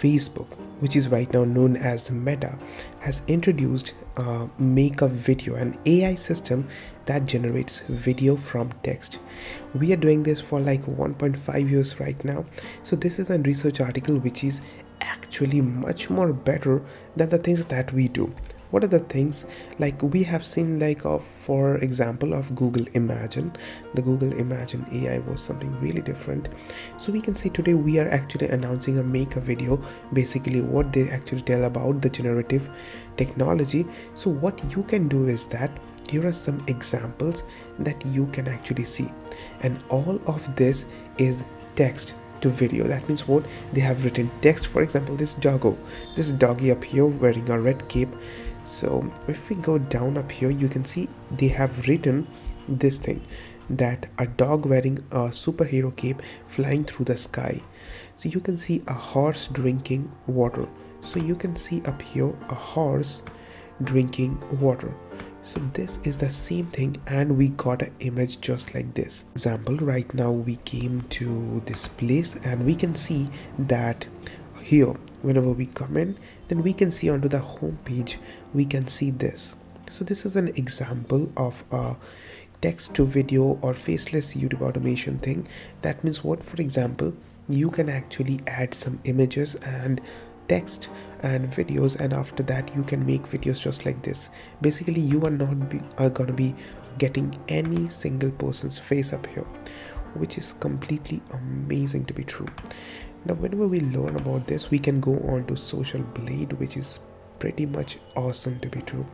Facebook, which is right now known as Meta, has introduced Make a Video, an AI system that generates video from text. We are doing this for like 1.5 years right now. So this is a research article which is actually much more better than the things that we do. What are the things? Like we have seen, like for example of Google Imagine. The Google Imagine AI was something really different. So we can see today we are actually announcing a Make a Video, basically what they actually tell about the generative technology. So what you can do is that here are some examples that you can actually see, and all of this is text to video. That means what they have written text. For example, this doggy up here wearing a red cape. So if we go down up here, you can see they have written this thing, that a dog wearing a superhero cape flying through the sky. So you can see a horse drinking water. So you can see up here a horse drinking water. So this is the same thing, and we got an image just like this. Example, right now we came to this place and we can see that here whenever we come in, then we can see onto the home page, we can see this. So this is an example of a text to video or faceless YouTube automation thing. That means what? For example, you can actually add some images and text and videos, and after that you can make videos just like this. Basically you are gonna be getting any single person's face up here, which is completely amazing to be true. Now whenever we learn about this, we can go on to Social Blade, which is pretty much awesome to be true.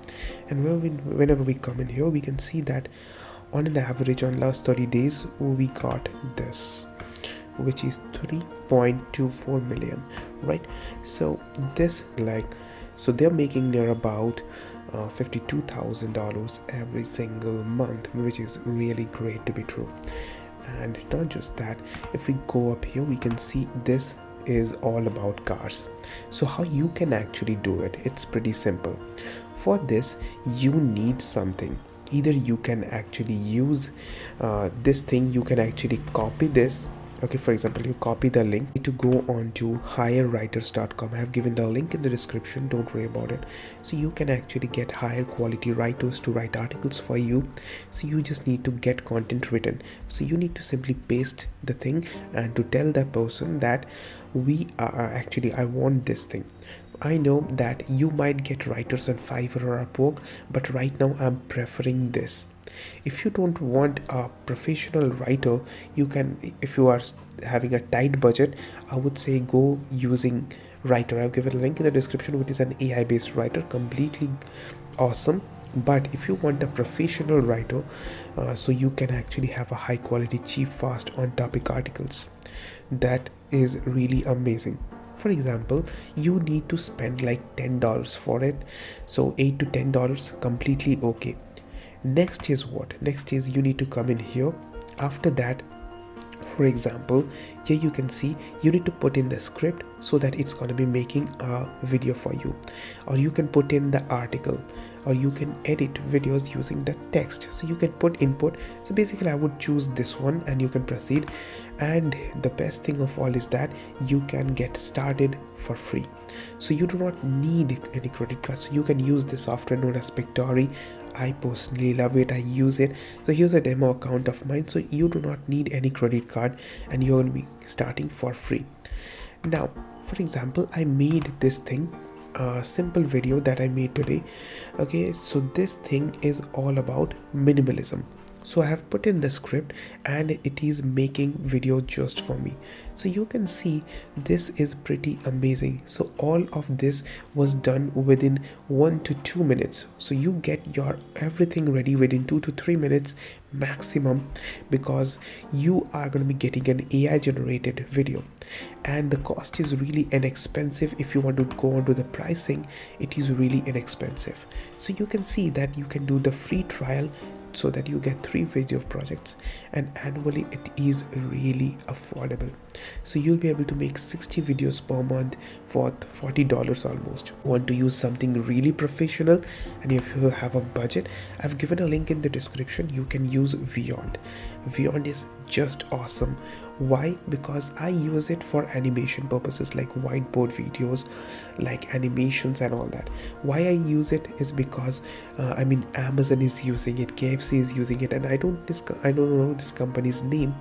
And whenever we come in here, we can see that on an average on last 30 days we got this, which is 3.24 million, right? So this, like, so they're making near about $52,000 every single month, which is really great to be true. And not just that, if we go up here, we can see this is all about cars. So how you can actually do it, it's pretty simple. For this you need something. Either you can actually use this thing, you can actually copy this. Okay, for example, you copy the link. You need to go on to hirewriters.com. I have given the link in the description, don't worry about it. So you can actually get higher quality writers to write articles for you. So you just need to get content written. So you need to simply paste the thing and to tell that person that I want this thing. I know that you might get writers on Fiverr or Upwork, but right now I'm preferring this. If you don't want a professional writer, you can, if you are having a tight budget, I would say go using Writer. I've given a link in the description, which is an AI based writer, completely awesome. But if you want a professional writer, so you can actually have a high quality, cheap, fast on topic articles. That is really amazing. For example, you need to spend like $10 for it, so $8 to $10, completely okay. Next is what? Next is you need to come in here. After that, for example, here you can see you need to put in the script so that it's going to be making a video for you, or you can put in the article, or you can edit videos using the text. So you can put input. So basically I would choose this one and you can proceed. And the best thing of all is that you can get started for free. So you do not need any credit card. So you can use the software known as Pictory. I personally love it, I use it. So here's a demo account of mine. So you do not need any credit card and you're going to be starting for free. Now for example, I made this thing, a simple video that I made today. Okay, so this thing is all about minimalism. So I have put in the script and it is making video just for me. So you can see this is pretty amazing. So all of this was done within 1 to 2 minutes. So you get your everything ready within 2 to 3 minutes maximum, because you are going to be getting an AI generated video, and the cost is really inexpensive. If you want to go on to the pricing, it is really inexpensive. So you can see that you can do the free trial so that you get 3 video projects, and annually it is really affordable. So you'll be able to make 60 videos per month for $40 almost. Want to use something really professional, and if you have a budget, I've given a link in the description. You can use Vyond is just awesome. Why? Because I use it for animation purposes, like whiteboard videos, like animations and all that. Why I use it is because Amazon is using it, KFC is using it, and I don't know this company's name,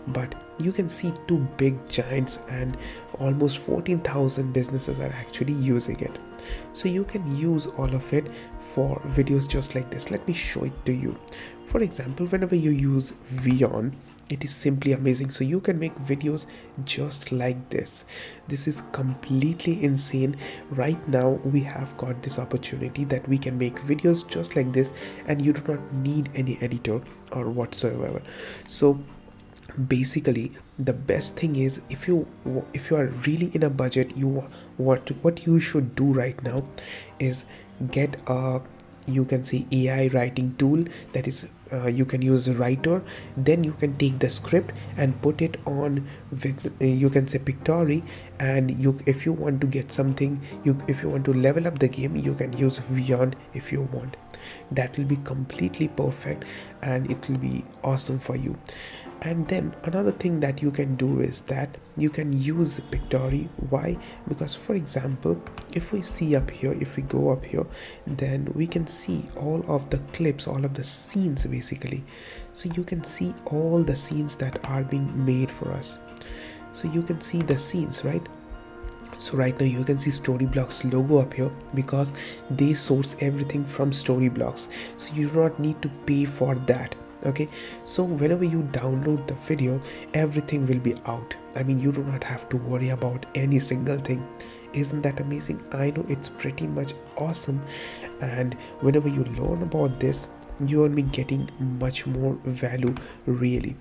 but you can see two big giants and almost 14,000 businesses are actually using it. So you can use all of it for videos just like this. Let me show it to you. For example, whenever you use Vyond, it is simply amazing. So you can make videos just like this. This is completely insane. Right now we have got this opportunity that we can make videos just like this, and you do not need any editor or whatsoever. So basically the best thing is, if you are really in a budget, what you should do right now is get a, you can see, AI writing tool. That is, you can use a writer, then you can take the script and put it on with you can say Pictory, and if you want to get something, if you want to level up the game, you can use Vyond if you want. That will be completely perfect and it will be awesome for you. And then another thing that you can do is that you can use Pictory. Why? Because, for example, if we see up here, if we go up here, then we can see all of the clips, all of the scenes basically. So you can see all the scenes that are being made for us. So you can see the scenes, right? So right now you can see Storyblocks logo up here because they source everything from Storyblocks. So you do not need to pay for that. Okay, so whenever you download the video, everything will be out. You do not have to worry about any single thing. Isn't that amazing? I know, it's pretty much awesome. And whenever you learn about this, you will be getting much more value, really.